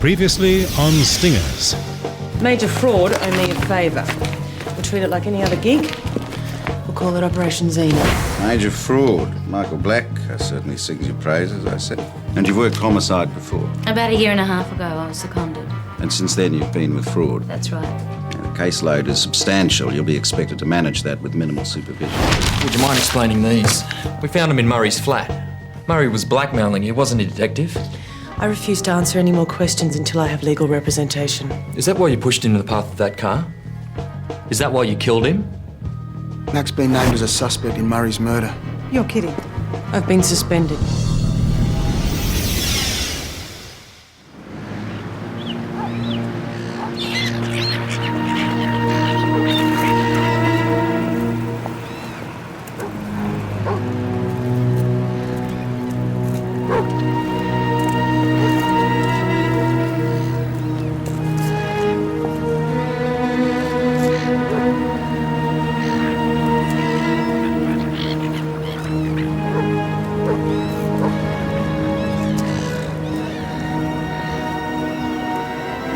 Previously on Stingers. Major fraud, owe me a favour. We'll treat it like any other gig. We'll call it Operation Zenith. Major fraud. Michael Black certainly sings your praises, I said. And you've worked homicide before. About a year and a half ago, I was seconded. And since then you've been with fraud. That's right. And the caseload is substantial. You'll be expected to manage that with minimal supervision. Would you mind explaining these? We found him in Murray's flat. Murray was blackmailing you, wasn't he, Detective? I refuse to answer any more questions until I have legal representation. Is that why you pushed into the path of that car? Is that why you killed him? Mac's been named as a suspect in Murray's murder. You're kidding. I've been suspended.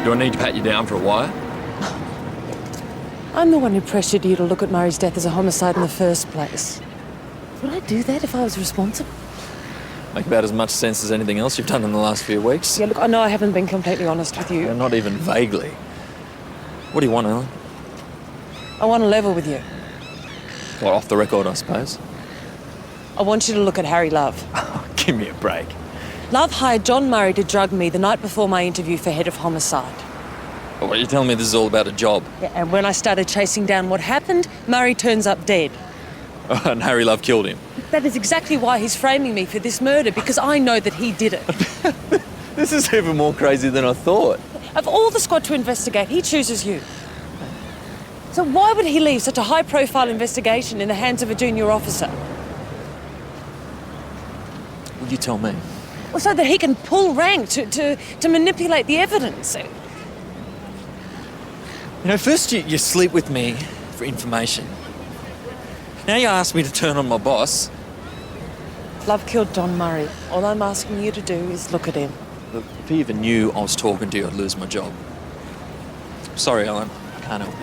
Do I need to pat you down for a wire? I'm the one who pressured you to look at Murray's death as a homicide in the first place. Would I do that if I was responsible? Make about as much sense as anything else you've done in the last few weeks. Yeah, look, I know I haven't been completely honest with you. Not even vaguely. What do you want, Ellen? I want to level with you. Well, off the record, I suppose. I want you to look at Harry Love. Give me a break. Love hired John Murray to drug me the night before my interview for head of homicide. What, you're telling me this is all about a job? Yeah, and when I started chasing down what happened, Murray turns up dead. And Harry Love killed him? That is exactly why he's framing me for this murder, because I know that he did it. This is even more crazy than I thought. Of all the squad to investigate, he chooses you. So why would he leave such a high-profile investigation in the hands of a junior officer? Will you tell me? Well, so that he can pull rank to manipulate the evidence. You know, first you sleep with me for information. Now you ask me to turn on my boss. Love killed John Murray. All I'm asking you to do is look at him. Look, if he even knew I was talking to you, I'd lose my job. Sorry, Ellen. I can't help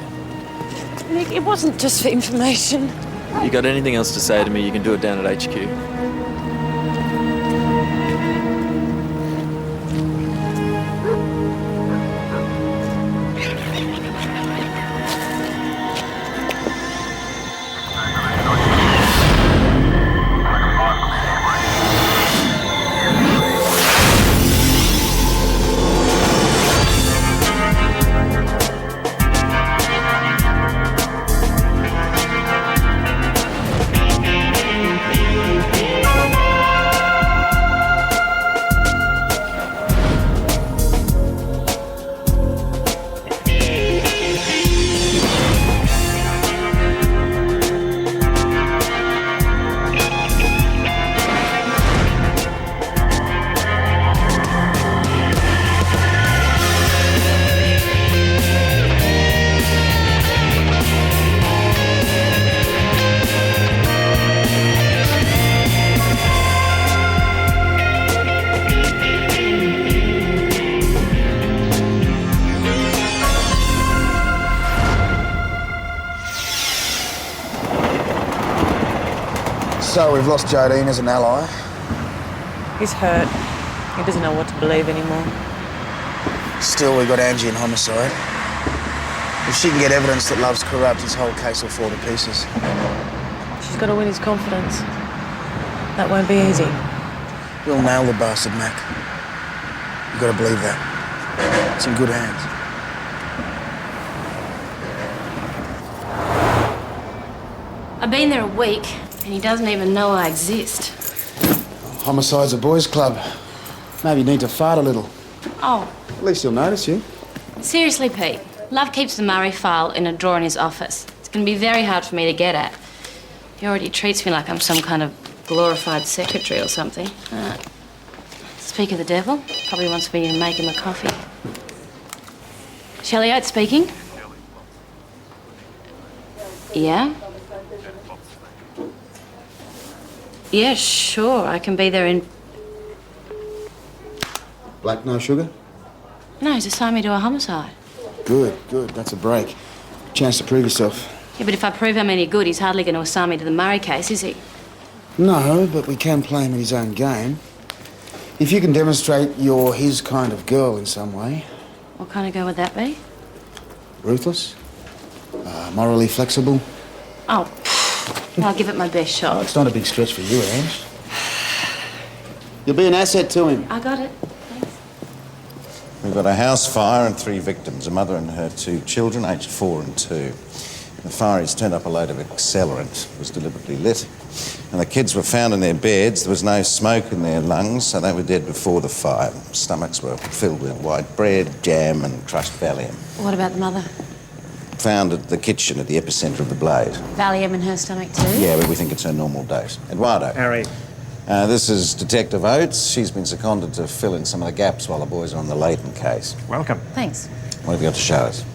you. Nick, it wasn't just for information. You got anything else to say to me, you can do it down at HQ. So we've lost Jodine as an ally. He's hurt. He doesn't know what to believe anymore. Still, we've got Angie in homicide. If she can get evidence that Love's corrupt, his whole case will fall to pieces. She's got to win his confidence. That won't be easy. We'll nail the bastard, Mac. You've got to believe that. It's in good hands. I've been there a week, and he doesn't even know I exist. Homicide's a boys' club. Maybe you need to fart a little. Oh, At least he'll notice you. seriously, Pete. Love keeps the Murray file in a drawer in his office. It's going to be very hard for me to get at. He already treats me like I'm some kind of glorified secretary or something. Speak of the devil, probably wants me to make him a coffee. Shelley Oates speaking. Yeah? Yeah, sure. I can be there in... Black, no sugar? No, he's assigned me to a homicide. Good, good. That's a break. Chance to prove yourself. Yeah, but if I prove I'm any good, he's hardly going to assign me to the Murray case, is he? No, but we can play him in his own game. If you can demonstrate you're his kind of girl in some way. What kind of girl would that be? Ruthless. Morally flexible. Oh, I'll give it my best Oh, shot. it's not a big stretch for you, Ange. You'll be an asset to him. I got it. We've got a house fire and 3 victims, a mother and her 2 children, aged 4 and 2. The fireys turned up a load of accelerant. It was deliberately lit. And the kids were found in their beds. There was no smoke in their lungs, so they were dead before the fire. Stomachs were filled with white bread, jam and crushed Valium. What about the mother? Found at the kitchen at the epicentre of the blaze. Valium in her stomach too? Yeah, but we think it's her normal dose. Eduardo. Harry. This is Detective Oates. She's been seconded to fill in some of the gaps while the boys are on the Leighton case. Welcome. Thanks. What have you got to show us?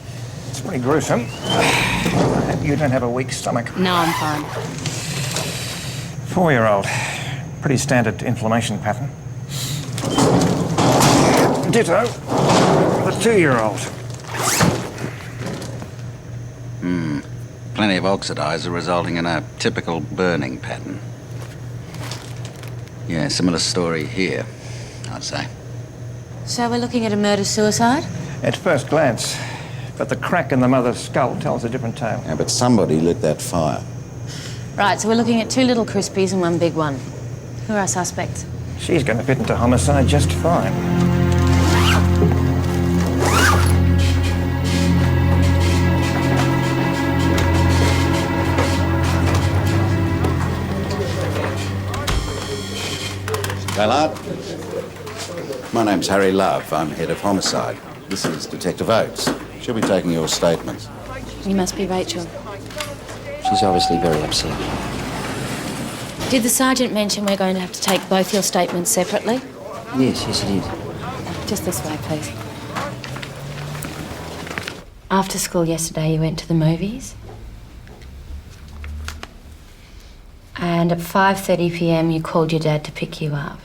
It's pretty gruesome. I hope you don't have a weak stomach. No, I'm fine. 4-year-old. Pretty standard inflammation pattern. Ditto. The 2-year-old. Plenty of oxidizer resulting in a typical burning pattern. Yeah, similar story here, I'd say. So we're looking at a murder-suicide? At first glance. But the crack in the mother's skull tells a different tale. Yeah, but somebody lit that fire. Right, so we're looking at 2 little crispies and 1 big one. Who are our suspects? She's going to fit into homicide just fine. Ballard? My name's Harry Love. I'm head of homicide. This is Detective Oates. She'll be taking your statements. You must be Rachel. She's obviously very upset. Did the sergeant mention we're going to have to take both your statements separately? Yes, he did. Just this way, please. After school yesterday, you went to the movies. And at 5:30 p.m, you called your dad to pick you up.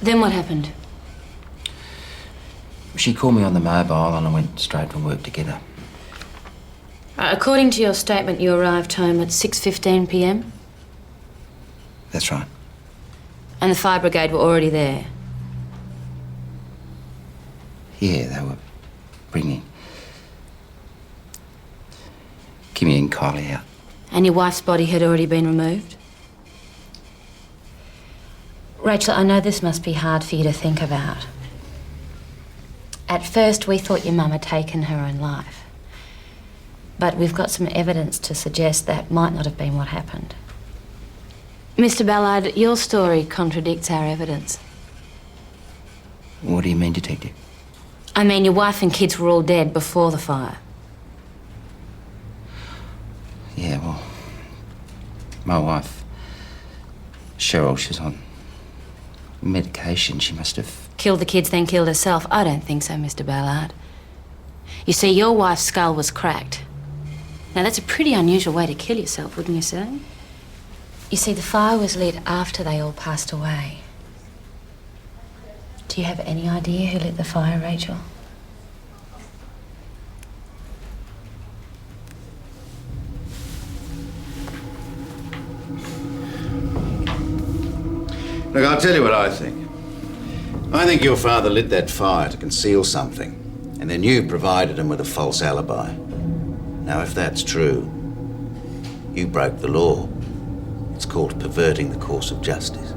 Then what happened? She called me on the mobile and I went straight from work to get her. According to your statement, you arrived home at 6:15 p.m. That's right. And the fire brigade were already there. Yeah, they were bringing Kimmy and Kylie out. And your wife's body had already been removed? Rachel, I know this must be hard for you to think about. At first, we thought your mum had taken her own life. But we've got some evidence to suggest that might not have been what happened. Mr. Ballard, your story contradicts our evidence. What do you mean, Detective? I mean, your wife and kids were all dead before the fire. Yeah, well, my wife, Cheryl, she's on medication. She must have... Killed the kids, then killed herself? I don't think so, Mr. Ballard. You see, your wife's skull was cracked. Now, that's a pretty unusual way to kill yourself, wouldn't you say? You see, the fire was lit after they all passed away. Do you have any idea who lit the fire, Rachel? Look, I'll tell you what I think. I think your father lit that fire to conceal something, and then you provided him with a false alibi. Now, if that's true, you broke the law. It's called perverting the course of justice.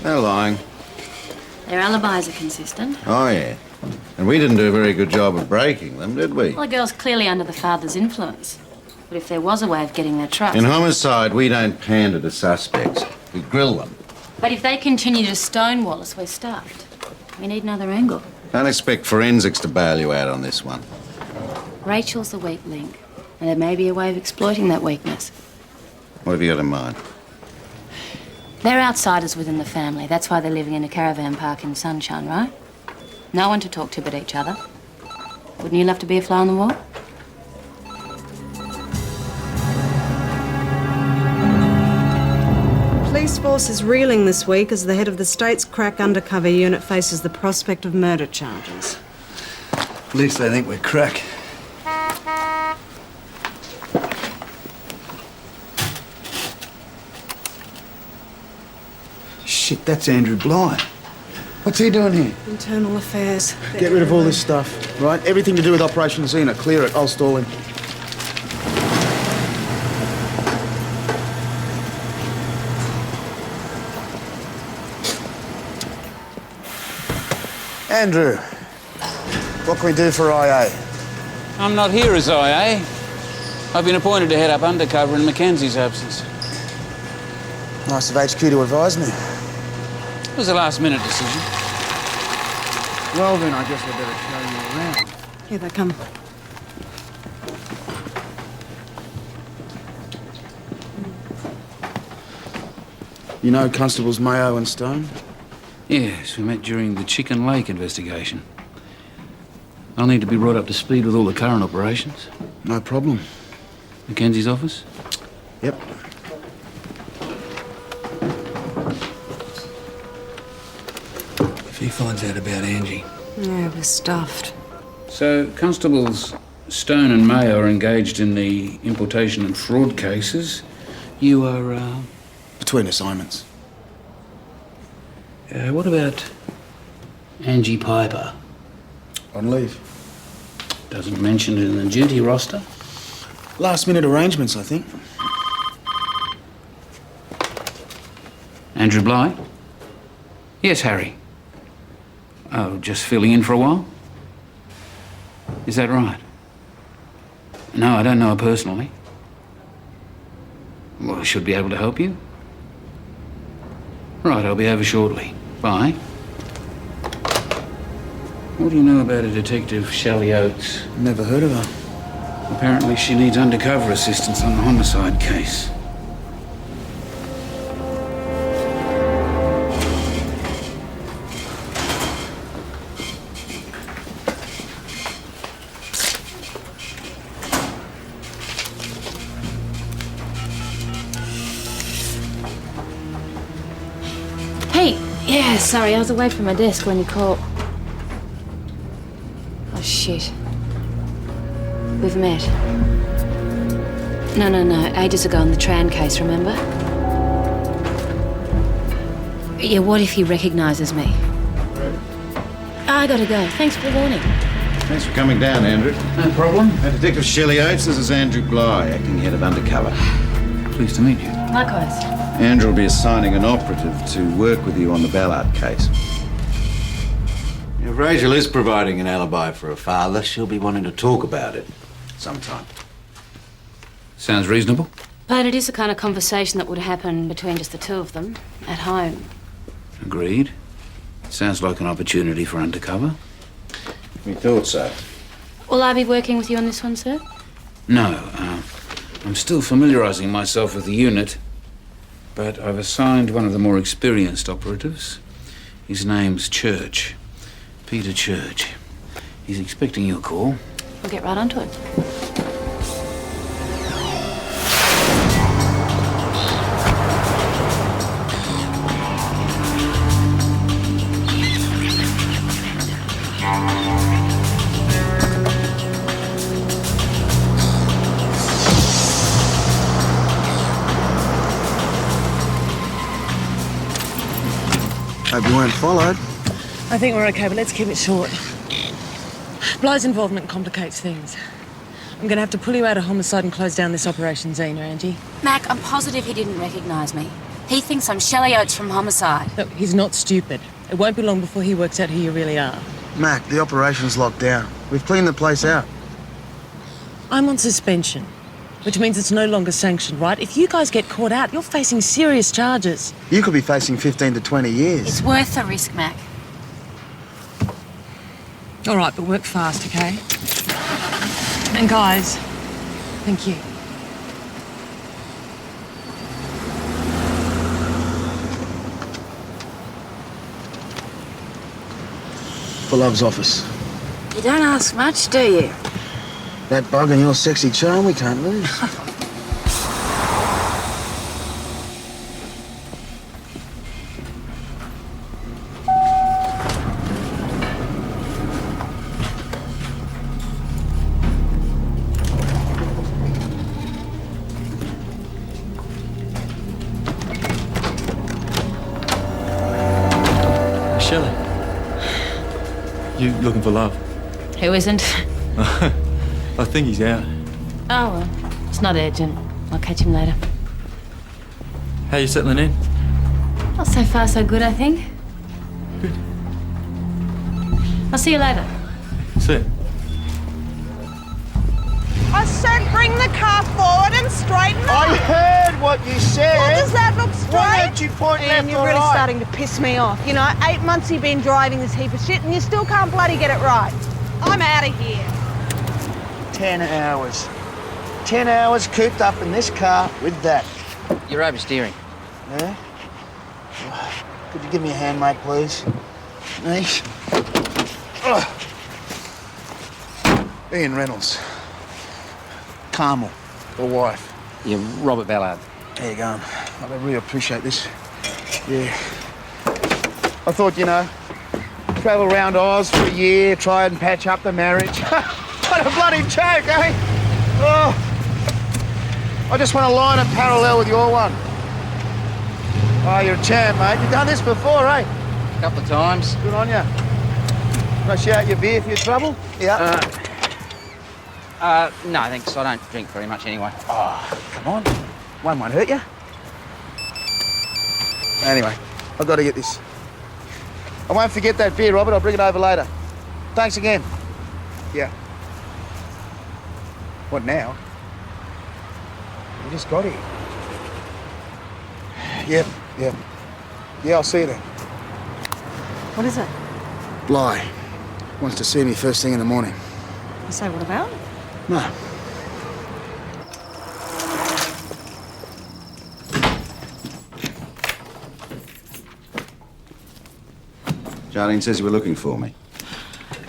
They're lying. Their alibis are consistent. Oh, yeah. And we didn't do a very good job of breaking them, did we? Well, the girl's clearly under the father's influence. But if there was a way of getting their trust... In homicide, we don't pander to suspects. We grill them. But if they continue to stonewall us, we're stuffed. We need another angle. Don't expect forensics to bail you out on this one. Rachel's the weak link, and there may be a way of exploiting that weakness. What have you got in mind? They're outsiders within the family. That's why they're living in a caravan park in sunshine, right? No one to talk to but each other. Wouldn't you love to be a fly on the wall? force is reeling this week as the head of the state's crack undercover unit faces the prospect of murder charges. At least they think we're crack. Shit, that's Andrew Bly. What's he doing here? Internal affairs. Get rid of all this stuff, right? Everything to do with Operation Xena. Clear it. I'll stall him. Andrew, what can we do for IA? I'm not here as IA. I've been appointed to head up undercover in Mackenzie's absence. Nice of HQ to advise me. It was a last-minute decision. Well, then, I guess I better show you around. Here they come. You know Constables Mayo and Stone? Yes, we met during the Chicken Lake investigation. I'll need to be brought up to speed with all the current operations. No problem. Mackenzie's office? Yep. If he finds out about Angie. Yeah, we're stuffed. So, Constables Stone and Mayo are engaged in the importation and fraud cases. You are, Between assignments. what about Angie Piper? On leave. Doesn't mention it in the duty roster. Last-minute arrangements, I think. Andrew Bly? Yes, Harry. Oh, just filling in for a while? Is that right? No, I don't know her personally. Well, I should be able to help you. Right, I'll be over shortly. Bye. What do you know about a detective, Shelley Oates? Never heard of her. Apparently she needs undercover assistance on a homicide case. Hey, yeah, sorry, I was away from my desk when you called. Oh, shit. We've met. No, ages ago in the Tran case, remember? Yeah, what if he recognises me? I gotta go. Thanks for the warning. Thanks for coming down, Andrew. No problem. Detective Shelley Oates, this is Andrew Bly, acting head of undercover. Pleased to meet you. Likewise. Andrew will be assigning an operative to work with you on the Ballard case. If Rachel is providing an alibi for her father, she'll be wanting to talk about it sometime. Sounds reasonable. But it is the kind of conversation that would happen between just the two of them, at home. Agreed. Sounds like an opportunity for undercover. We thought so. Will I be working with you on this one, sir? No, I'm still familiarising myself with the unit, but I've assigned one of the more experienced operatives. His name's Church. Peter Church. He's expecting your call. We'll get right onto it. Hope you weren't followed. I think we're okay, but let's keep it short. Bly's involvement complicates things. I'm going to have to pull you out of homicide and close down this Operation Xena, Angie. Mac, I'm positive he didn't recognise me. He thinks I'm Shelley Oates from Homicide. Look, he's not stupid. It won't be long before he works out who you really are. Mac, the operation's locked down. We've cleaned the place out. I'm on suspension, which means it's no longer sanctioned, right? If you guys get caught out, you're facing serious charges. You could be facing 15 to 20 years. It's worth the risk, Mac. All right, but work fast, okay? And guys, thank you. For Love's office. You don't ask much, do you? That bug and your sexy charm we can't lose. looking for love. Who isn't? I think he's out. Oh, well, it's not urgent. I'll catch him later. How you settling in? Well, so far so good, I think. Good. I'll see you later. See ya. I said bring the car forward and straighten up. I heard what you said. Well, does that look straight? Why don't you point And left you're or really right? starting to piss me off. You know, 8 months you've been driving this heap of shit and you still can't bloody get it right. I'm out of here. 10 hours. 10 hours cooped up in this car with that. You're oversteering. Yeah? Could you give me a hand, mate, please? Thanks. Ian Reynolds. Carmel, the wife. You're Robert Ballard. How you going? I really appreciate this. Yeah. I thought, you know, travel around Oz for a year, try and patch up the marriage. What a bloody joke, eh? Oh. I just want to line a parallel with your one. Oh, you're a champ, mate. You've done this before, eh? A couple of times. Good on you. Rush out your beer for your trouble? Yeah. No, thanks. I don't drink very much anyway. Oh, come on. One won't hurt you. Anyway, I've got to get this. I won't forget that beer, Robert. I'll bring it over later. Thanks again. Yeah. What now? We just got here. Yep. Yeah, I'll see you then. What is it? Bly wants to see me first thing in the morning. I say, what about? No. Jardine says you were looking for me.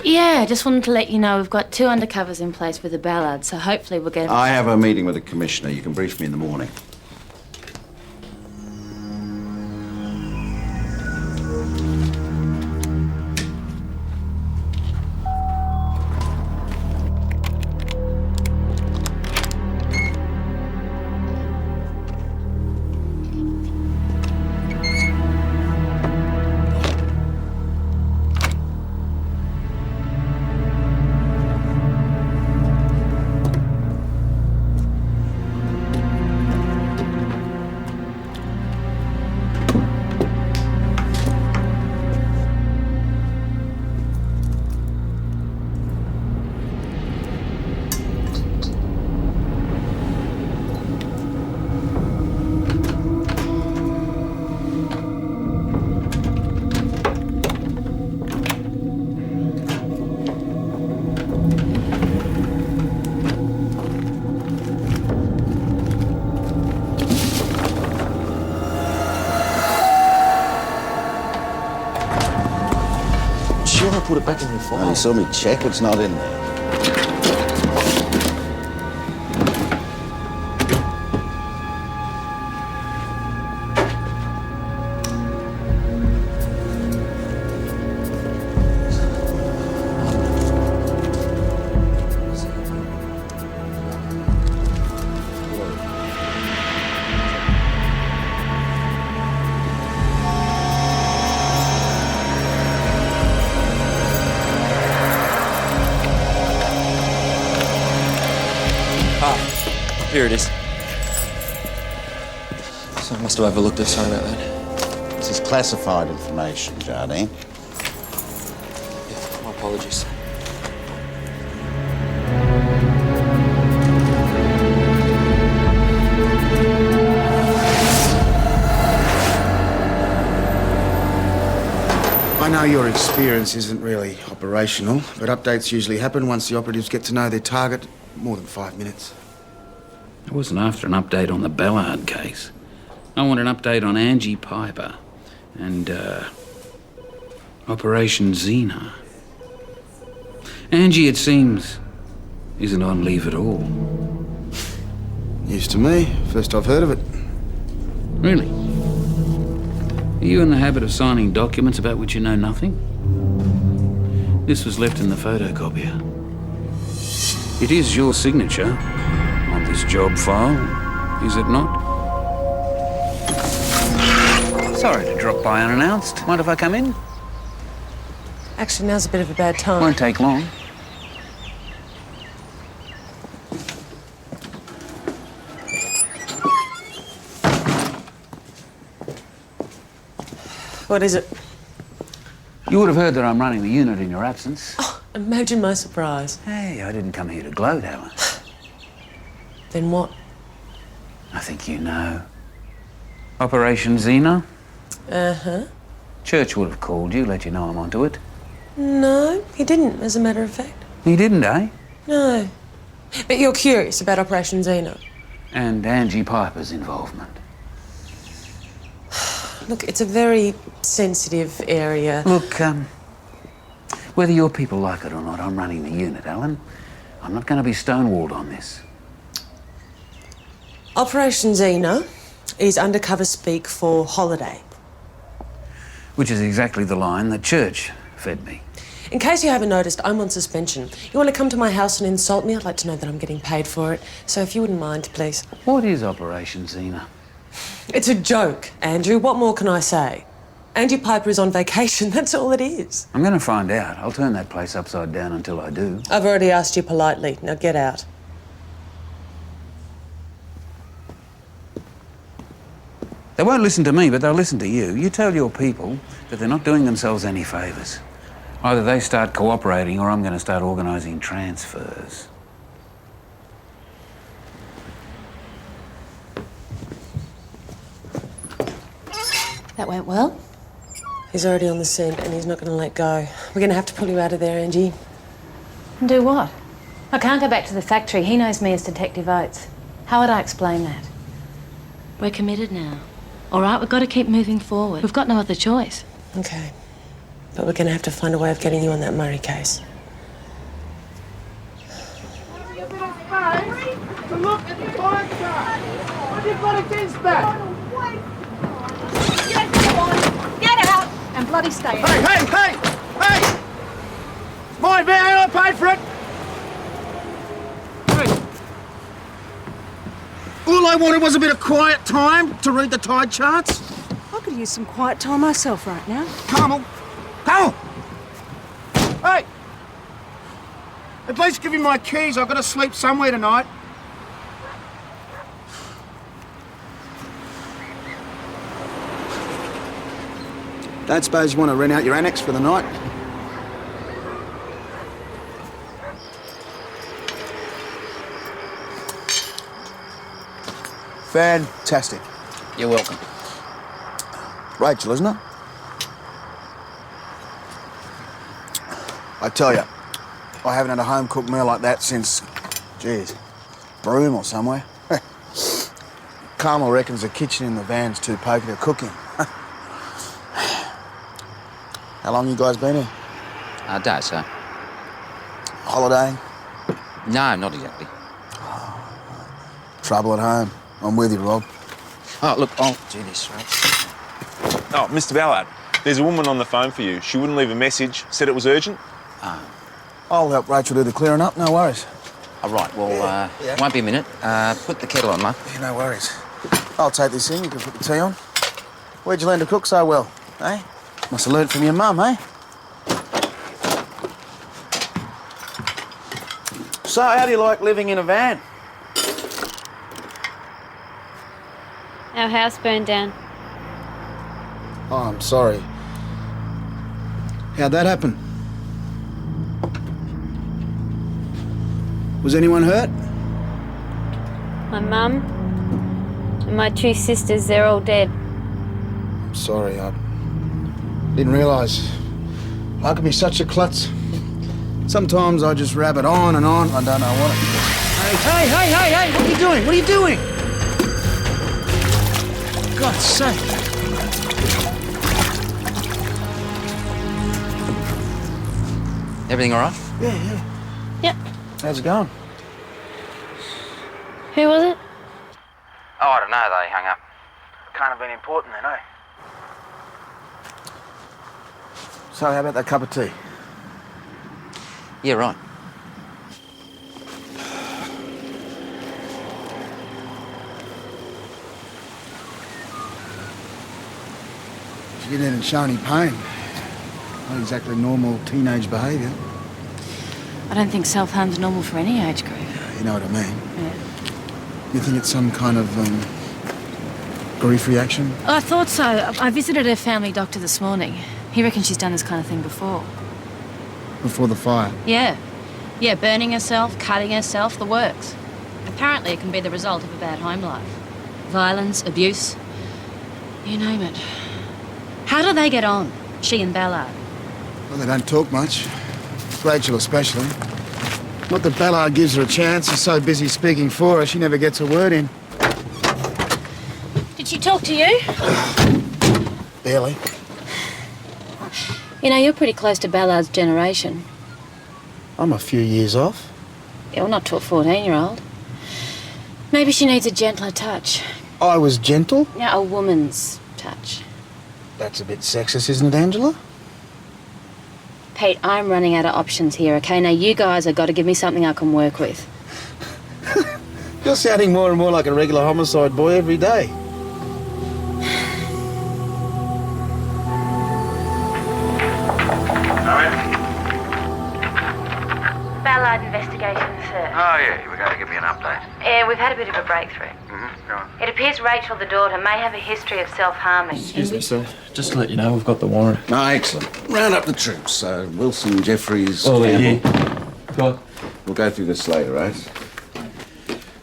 Yeah, just wanted to let you know we've got 2 undercovers in place with the Ballard, so hopefully we'll get... I have a meeting with the Commissioner. You can brief me in the morning. Sure, I put it back in your file. You saw me check. It's not in there. Here it is. So I must have overlooked it. Sorry about that. This is classified information, Jardine. Yeah, my apologies. I know your experience isn't really operational, but updates usually happen once the operatives get to know their target more than 5 minutes. I wasn't after an update on the Ballard case. I want an update on Angie Piper and, Operation Xena. Angie, it seems, isn't on leave at all. News to me. First I've heard of it. Really? Are you in the habit of signing documents about which you know nothing? This was left in the photocopier. It is your signature on this job file, is it not? Sorry to drop by unannounced. Mind if I come in? Actually, now's a bit of a bad time. Won't take long. What is it? You would have heard that I'm running the unit in your absence. Oh, imagine my surprise. Hey, I didn't come here to gloat, Alan. Then what? I think you know. Operation Xena? Uh-huh. Church would have called you, let you know I'm onto it. No, he didn't, as a matter of fact. He didn't, eh? No. But you're curious about Operation Xena. And Angie Piper's involvement. Look, it's a very sensitive area. Look, whether your people like it or not, I'm running the unit, Alan. I'm not going to be stonewalled on this. Operation Xena is undercover speak for holiday. Which is exactly the line that Church fed me. In case you haven't noticed, I'm on suspension. You want to come to my house and insult me? I'd like to know that I'm getting paid for it. So if you wouldn't mind, please. What is Operation Xena? It's a joke, Andrew. What more can I say? Angie Piper is on vacation. That's all it is. I'm going to find out. I'll turn that place upside down until I do. I've already asked you politely. Now get out. They won't listen to me, but they'll listen to you. You tell your people that they're not doing themselves any favours. Either they start cooperating or I'm going to start organising transfers. That went well. He's already on the scene and he's not going to let go. We're going to have to pull you out of there, Angie. And do what? I can't go back to the factory. He knows me as Detective Oates. How would I explain that? We're committed now. All right, we've got to keep moving forward. We've got no other choice. Okay. But we're going to have to find a way of getting you on that Murray case. To look at the time card. When you've got a disc back. Get out and bloody stay out. Hey! It's my van, I paid for it. Hey. All I wanted was a bit of quiet time to read the tide charts. I could use some quiet time myself right now. Carmel! Hey! At least give me my keys. I've got to sleep somewhere tonight. Don't suppose you want to rent out your annex for the night? Fantastic. You're welcome. Rachel, isn't it? I tell you, I haven't had a home-cooked meal like that since, geez, Broome or somewhere. Carmel reckons the kitchen in the van's too pokey to cook in. How long you guys been here? A day, sir. Holiday? No, not exactly. Trouble at home. I'm with you, Rob. Oh, look, I'll do this, right? Oh, Mr. Ballard, there's a woman on the phone for you. She wouldn't leave a message, said it was urgent. I'll help Rachel do the clearing up, no worries. All right, well, won't be a minute. Put the kettle on, mate. Yeah, no worries. I'll take this in, you can put the tea on. Where'd you learn to cook so well, eh? Must have learned from your mum, eh? So, how do you like living in a van? Our house burned down. Oh, I'm sorry. How'd that happen? Was anyone hurt? My mum and my two sisters, they're all dead. I'm sorry, I didn't realise. I can be such a klutz. Sometimes I just rabbit on and on. I don't know what it is. Hey! What are you doing? What are you doing? For God's sake. Everything all right? Yeah. Yep. How's it going? Who was it? Oh, I don't know. They hung up. Can't have been important then, eh? So, how about that cup of tea? Yeah, right. If you didn't show any pain, Not exactly normal teenage behaviour. I don't think self-harm's normal for any age group. You know what I mean? Yeah. You think it's some kind of grief reaction? I thought so. I visited her family doctor this morning. He reckons she's done this kind of thing before. Before the fire? Yeah. Yeah, burning herself, cutting herself, the works. Apparently it can be the result of a bad home life. Violence, abuse, you name it. How do they get on, she and Ballard? Well, they don't talk much. Rachel especially. Not that Ballard gives her a chance. He's so busy speaking for her, she never gets a word in. Did she talk to you? Barely. You know, you're pretty close to Ballard's generation. I'm a few years off. Yeah, well, not to a 14-year-old. Maybe she needs a gentler touch. I was gentle? Yeah, a woman's touch. That's a bit sexist, isn't it, Angela? Pete, I'm running out of options here, okay? Now, you guys have got to give me something I can work with. You're sounding more and more like a regular homicide boy every day. Ballard investigation, sir. Oh, yeah, you were going to give me an update. Yeah, we've had a bit of a breakthrough. Mm-hmm, go on. It appears Rachel, the daughter, may have a history of self-harming. Excuse me, sir. Just to let you know, we've got the warrant. Oh, excellent. Round up the troops. Wilson, Jeffries, Oh, Campbell. yeah. Go. We'll go through this later, right?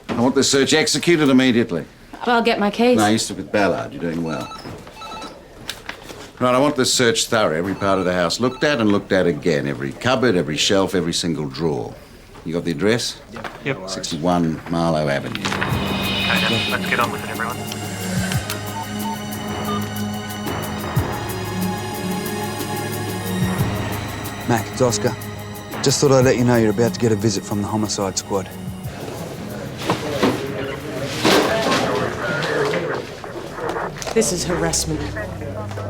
I want the search executed immediately. Well, I'll get my keys. No, you stick with Ballard. You're doing well. Right, I want this search thorough. Every part of the house looked at and looked at again. Every cupboard, every shelf, every single drawer. You got the address? Yep. 61 Marlow Avenue. Okay, then, let's get on with it, everyone. Mac, it's Oscar. Just thought I'd let you know you're about to get a visit from the homicide squad. This is harassment.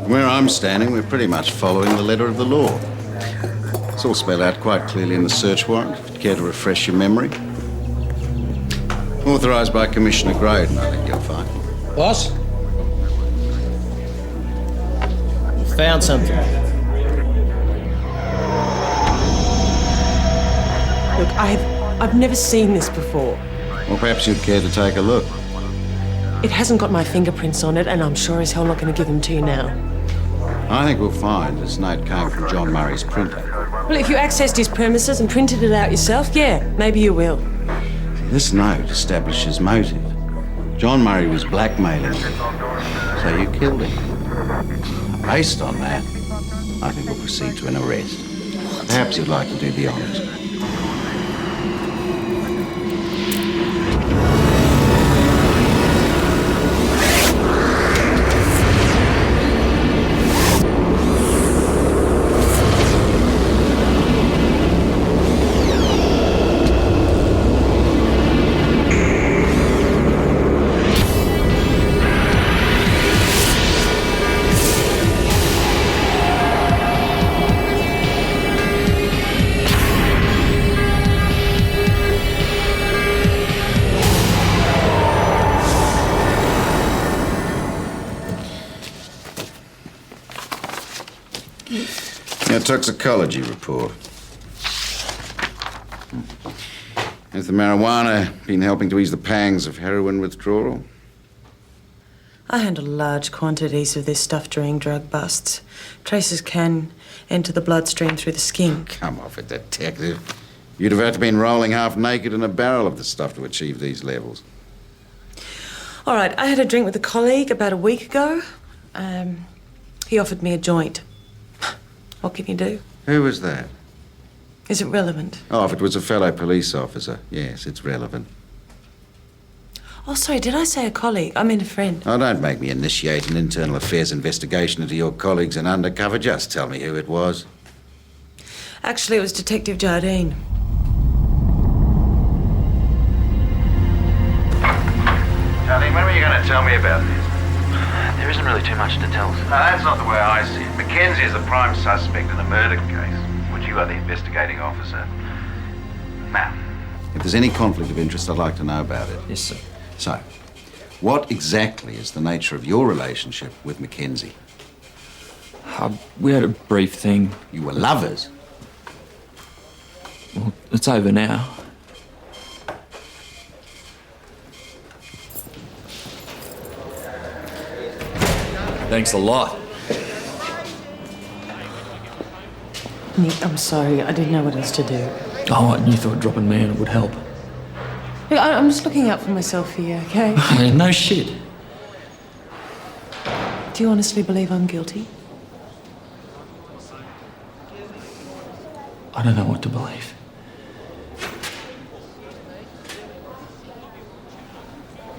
Where I'm standing, we're pretty much following the letter of the law. It's all spelled out quite clearly in the search warrant, if you'd care to refresh your memory. Authorised by Commissioner Graydon, I think you'll find. Boss? Found something. Look, I've never seen this before. Well, perhaps you'd care to take a look. It hasn't got my fingerprints on it, and I'm sure as hell not going to give them to you now. I think we'll find this note came from John Murray's printer. Well, if you accessed his premises and printed it out yourself, yeah, maybe you will. This note establishes motive. John Murray was blackmailing you, so you killed him. Based on that, I think we'll proceed to an arrest. Perhaps you'd like to do the honours. Your toxicology report. Has the marijuana been helping to ease the pangs of heroin withdrawal? I handle large quantities of this stuff during drug busts. Traces can enter the bloodstream through the skin. Come off it, detective. You'd have had to been rolling half naked in a barrel of the stuff to achieve these levels. All right, I had a drink with a colleague about a week ago. He offered me a joint. What can you do? Who was that? Is it relevant? Oh, if it was a fellow police officer, yes, it's relevant. Oh, sorry, did I say a colleague? I meant a friend. Oh, don't make me initiate an internal affairs investigation into your colleagues in undercover. Just tell me who it was. Actually, it was Detective Jardine. Jardine, when were you going to tell me about this? There isn't really too much to tell. No, that's not the way I see it. Mackenzie is the prime suspect in a murder case, which you are the investigating officer. Now, If there's any conflict of interest, I'd like to know about it. Yes, sir. So, what exactly is the nature of your relationship with Mackenzie? We had a brief thing. You were lovers? Well, it's over now. Thanks a lot. Nick, I'm sorry. I didn't know what else to do. Oh, and you thought dropping me in it would help. Look, I'm just looking out for myself here, okay? No shit. Do you honestly believe I'm guilty? I don't know what to believe.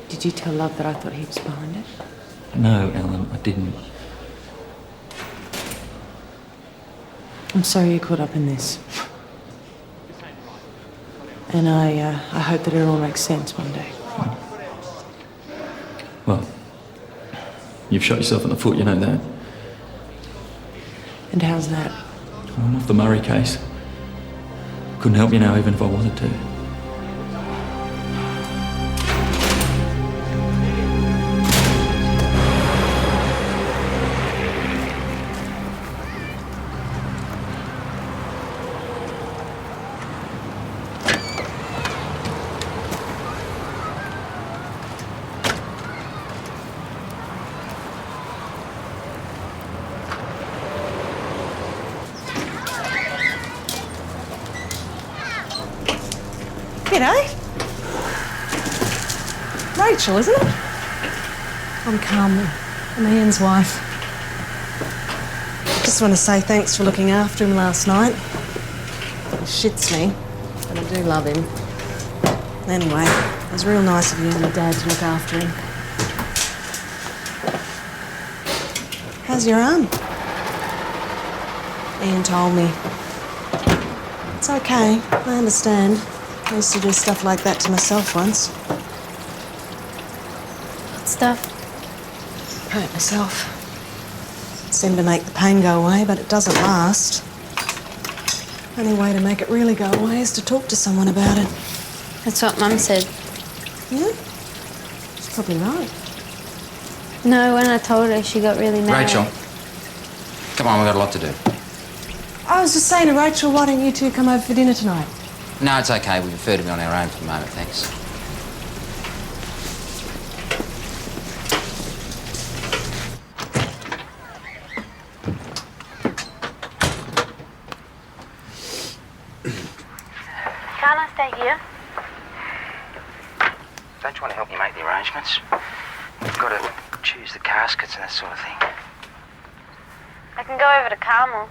Did you tell Love that I thought he was behind it? No, Ellen, I didn't. I'm sorry you're caught up in this. And I hope that it all makes sense one day. Well, you've shot yourself in the foot, you know that. And how's that? I'm off the Murray case. Couldn't help you now, even if I wanted to. G'day. Rachel, isn't it? I'm Carmen. I'm Ian's wife. Just want to say thanks for looking after him last night. He shits me, but I do love him. Anyway, it was real nice of you and your dad to look after him. How's your arm? Ian told me. It's okay, I understand. I used to do stuff like that to myself once. What stuff? Hurt myself. It seemed to make the pain go away, but it doesn't last. Only way to make it really go away is to talk to someone about it. That's what Mum said. Yeah? She's probably right. No, when I told her, she got really mad. Rachel, come on, we've got a lot to do. I was just saying to Rachel, why don't you two come over for dinner tonight? No, it's okay. We prefer to be on our own for the moment, thanks. Can't I stay here? Don't you want to help me make the arrangements? We've got to choose the caskets and that sort of thing. I can go over to Carmel.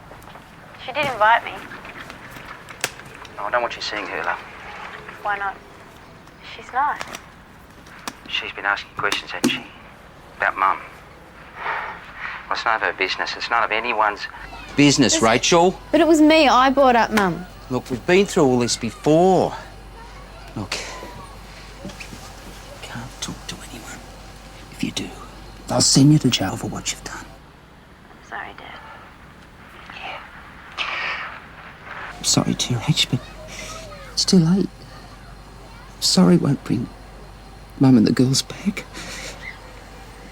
She did invite me. No, I don't want you seeing her, love. Why not? She's nice. She's been asking questions, hasn't she? About Mum. Well, it's none of her business. It's none of anyone's Business, Rachel. But it was me. I brought up Mum. Look, we've been through all this before. Look, can't talk to anyone. If you do, they'll send you to jail for what you've done. Sorry, Dad. I'm sorry, TH, but it's too late. Sorry won't bring Mum and the girls back.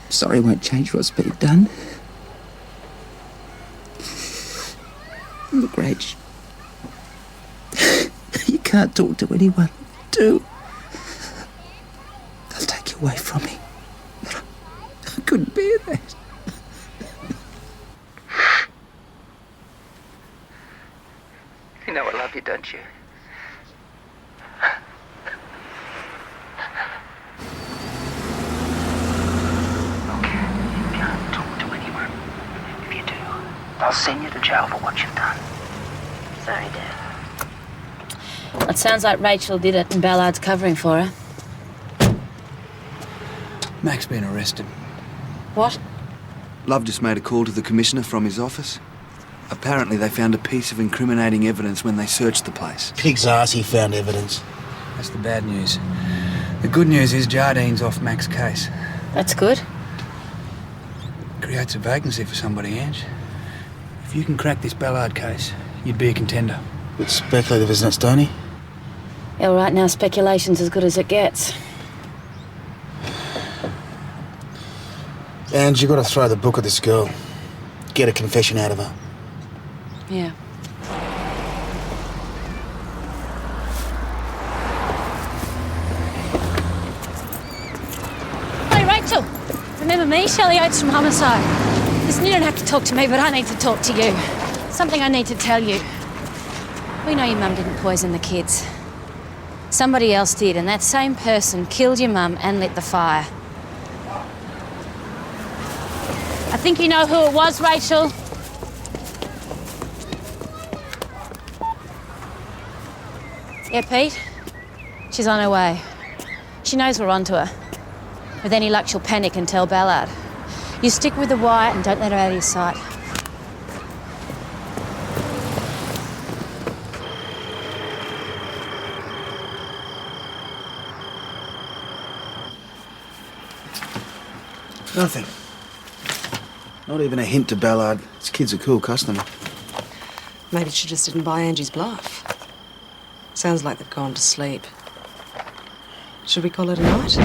Sorry won't change what's been done. Look, Rach, you can't talk to anyone. Do. They'll take you away from me. I couldn't bear that. You know I love you, don't you? Look, you can't talk to anyone. If you do, I'll send you to jail for what you've done. Sorry, Dad. It sounds like Rachel did it and Ballard's covering for her. Mac's been arrested. What? Love just made a call to the Commissioner from his office. Apparently they found a piece of incriminating evidence when they searched the place. Pig's ass, he found evidence. That's the bad news. The good news is Jardine's off Mac's case. That's good. Creates a vacancy for somebody, Ange. If you can crack this Ballard case, you'd be a contender. Bit speculative, isn't it, Stoney? Yeah, well, right now speculation's as good as it gets. Ange, you got to throw the book at this girl. get a confession out of her. Yeah. Hey, Rachel. Remember me, Shelley Oates from Homicide? Listen, you don't have to talk to me, but I need to talk to you. Something I need to tell you. We know your mum didn't poison the kids. Somebody else did, and that same person killed your mum and lit the fire. I think you know who it was, Rachel. Yeah, Pete? She's on her way. She knows we're onto her. With any luck, she'll panic and tell Ballard. You stick with the wire and don't let her out of your sight. Nothing. Not even a hint to Ballard. This kid's a cool customer. Maybe she just didn't buy Angie's bluff. Sounds like they've gone to sleep. Should we call it a night?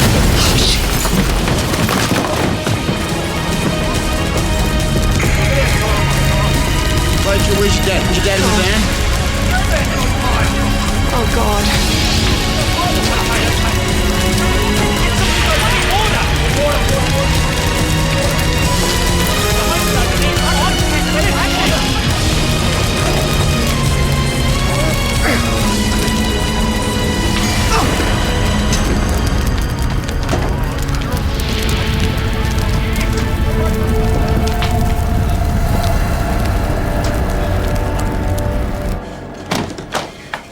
Rachel, where's your dad? Is your dad in the van? Oh, God.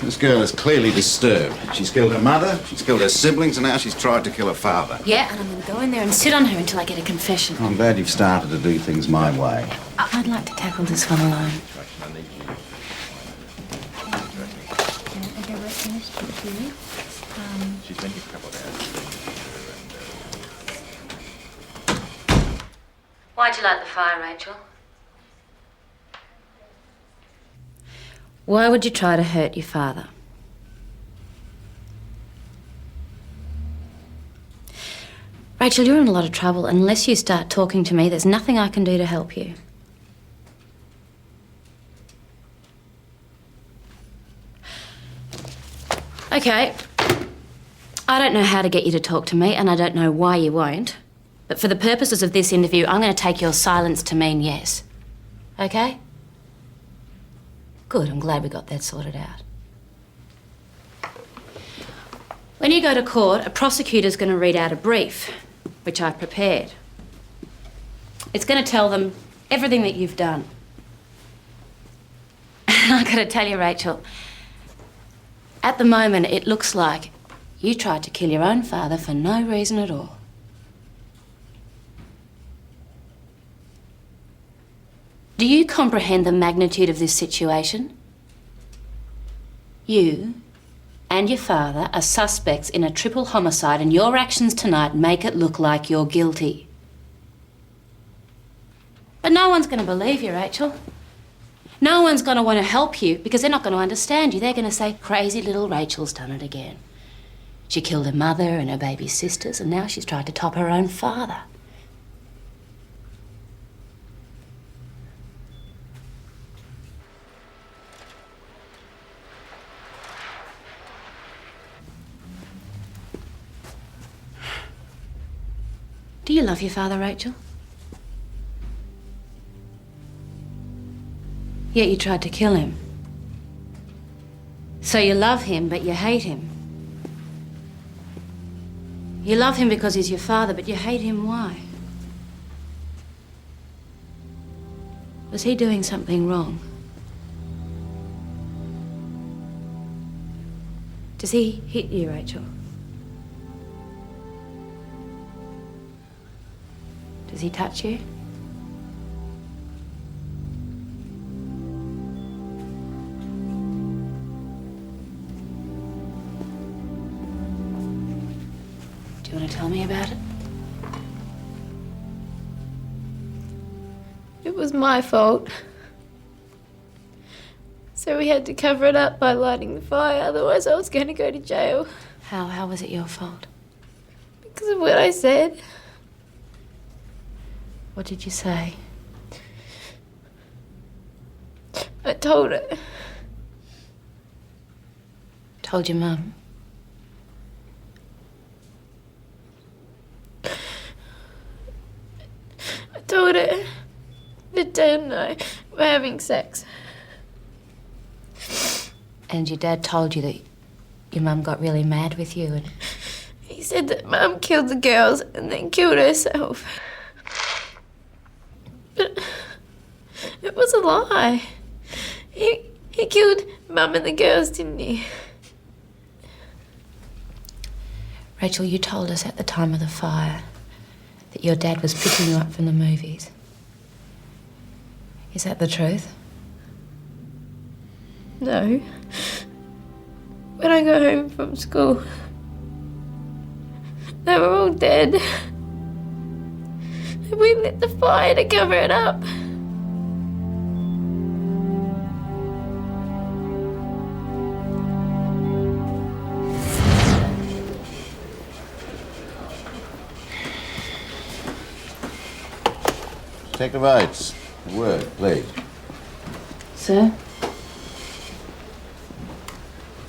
This girl is clearly disturbed. She's killed her mother, she's killed her siblings, and now she's tried to kill her father. Yeah, and I'm going to go in there and sit on her until I get a confession. I'm glad you've started to do things my way. I'd like to tackle this one alone. She's been here for a couple of hours. Why'd you light the fire, Rachel? Why would you try to hurt your father? Rachel, you're in a lot of trouble. Unless you start talking to me, there's nothing I can do to help you. Okay. I don't know how to get you to talk to me, and I don't know why you won't. But for the purposes of this interview, I'm going to take your silence to mean yes. Okay? Good, I'm glad we got that sorted out. When you go to court, a prosecutor's going to read out a brief, which I've prepared. It's going to tell them everything that you've done. And I've got to tell you, Rachel, at the moment, it looks like you tried to kill your own father for no reason at all. Do you comprehend the magnitude of this situation? You and your father are suspects in a triple homicide, and your actions tonight make it look like you're guilty. But no one's going to believe you, Rachel. No one's going to want to help you because they're not going to understand you. They're going to say, crazy little Rachel's done it again. She killed her mother and her baby sisters, and now she's tried to top her own father. Do you love your father, Rachel? Yet you tried to kill him. So you love him, but you hate him. You love him because he's your father, but you hate him. Why? Was he doing something wrong? Does he hit you, Rachel? Does he touch you? Do you want to tell me about it? It was my fault. So we had to cover it up by lighting the fire, otherwise I was going to go to jail. How was it your fault? Because of what I said. What did you say? I told her. Told your mum? I told her that Dad and I were having sex. And your dad told you that your mum got really mad with you and... He said that Mum killed the girls and then killed herself. But it was a lie. He killed Mum and the girls, didn't he? Rachel, you told us at the time of the fire that your dad was picking you up from the movies. Is that the truth? No. When I got home from school, they were all dead. We lit the fire to cover it up. Detective Oates, a word, please. Sir?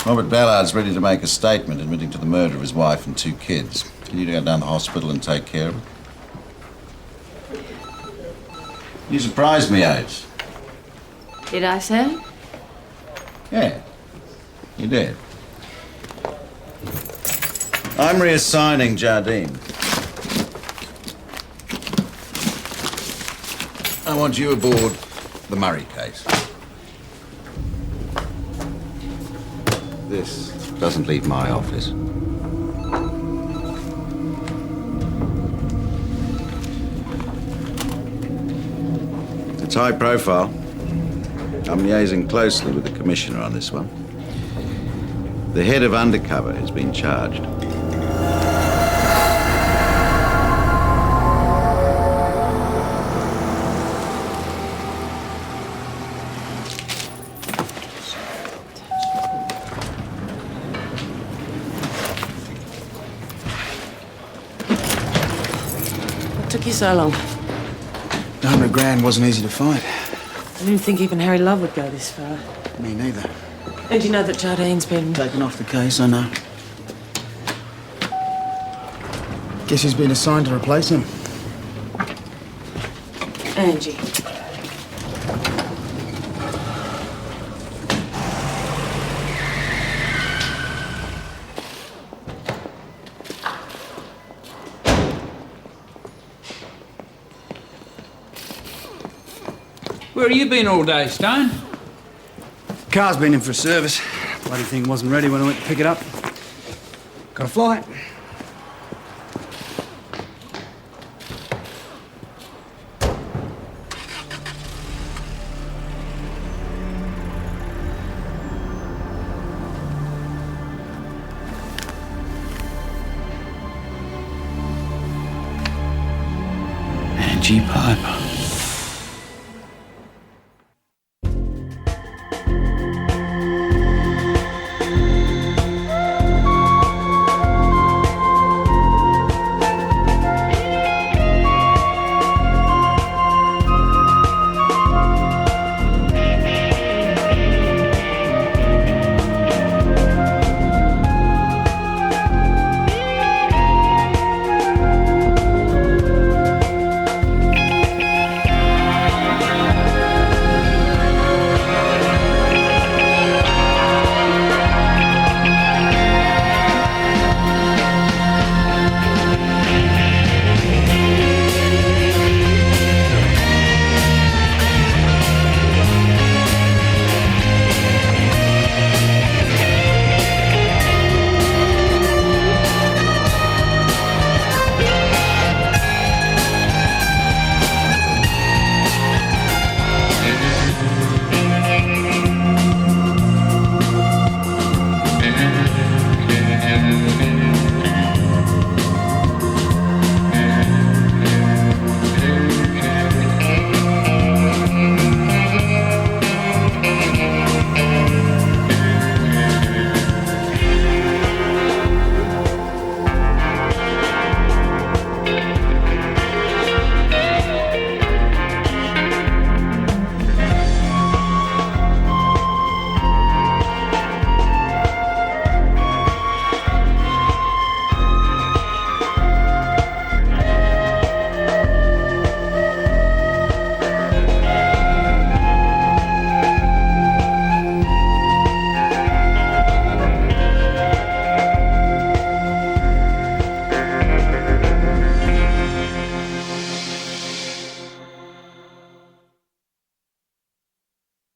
Robert Ballard's ready to make a statement admitting to the murder of his wife and 2 kids. Can you go down to the hospital and take care of it? You surprised me, Oates. Did I, sir? Yeah, you did. I'm reassigning Jardine. I want you aboard the Murray case. This doesn't leave my office. It's high profile. I'm liaising closely with the Commissioner on this one. The head of Undercover has been charged. What took you so long? $100,000 wasn't easy to find. I didn't think even Harry Love would go this far. Me neither. And you know that Jardine's been... Taken off the case, I know. Guess he's been assigned to replace him. Angie. Where have you been all day, Stone? Car's been in for a service. Bloody thing wasn't ready when I went to pick it up. Got a flight. Angie Piper.